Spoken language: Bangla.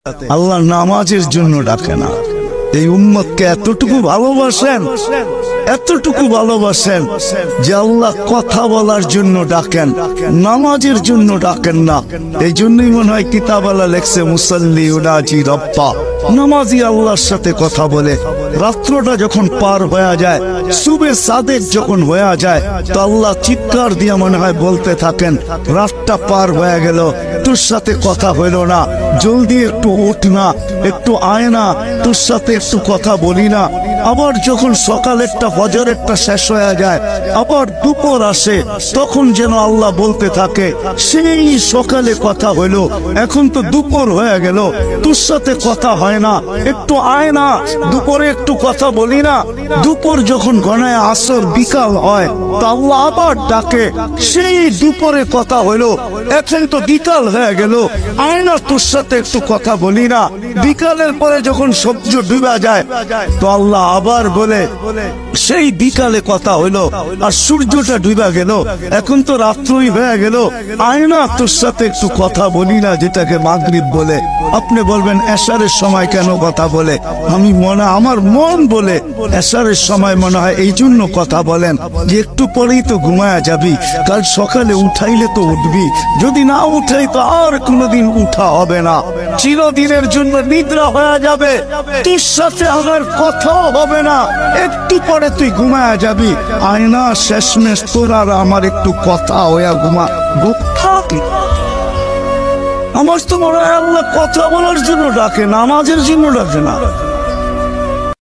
আল্লাহ নামাজের জন্য ডাকে না। এই উম্মতকে এতটুকু ভালোবাসেন যে আল্লাহ কথা বলার জন্য ডাকেন, নামাজের জন্য ডাকেন না। এই জন্যই মনে হয় কিতাবালা লেখছে মুসাল্লি উনাজি রব্বা, নামাজি আল্লাহর সাথে কথা বলে। রাত্রটা যখন পার হয়ে যায়, সুবে সাদেক যখন হয়ে যায়, তো আল্লাহ চিৎকার দিয়ে মনে হয় বলতে থাকেন, রাতটা পার হয়ে গেল, তোর সাথে কথা হইল না, জলদি একটু উঠ না, একটু আয় না, তোর সাথে একটু কথা বলি না। আবার যখন সকালেরটা ফজরেরটা শেষ হয়ে যায়, আবার দুপুর আসে, তখন যেন আল্লাহ বলতে থাকে, সেই সকালে কথা হইলো, এখন তো দুপুর হয়ে গেল, তোর সাথে কথা হয় না, একটু আয় না, দুপুরে একটু কথা বলি না। দুপুর যখন গণায় আসর বিকাল হয়, তো আল্লাহ আবার ডাকে, সেই দুপুরে কথা হইলো, এখন তো বিকাল হয়ে গেল, আয় না, তোর সাথে একটু কথা বলি না। বিকালের পরে যখন সূর্য ডুবে যায়, তো আল্লাহ আবার বলে, সেই বিকালে কথা হইলো, আর সূর্যটা ডুবে গেল, এখন তো রাত্রই হয়ে গেল, আয় না, তোর সাথে একটু কথা বলি না, যেটাকে মাগরিব বলে। আপনি বলবেন এশারের সময় কেন কথা বলে? আমার মন বলে এশারের সময় মনে হয় এই জন্য কথা বলেন যে একটু পরেই তো ঘুমায়া যাবি, কাল সকালে উঠাইলে তো উঠবি, যদি না উঠাই তো আর কোনোদিন উঠা হবে না, চিরদিনের জন্য নিদ্রা হয়ে যাবে, তোর সাথে আমার কথাও হবে না, একটু পরে তুই ঘুমায়া যাবি, আয়না শেষমেশ তোর আর আমার একটু কথা হইয়া ঘুমা। আমার তো মনে হয় আল্লাহ কথা বলার জন্য ডাকে, নামাজের জন্য ডাকে না।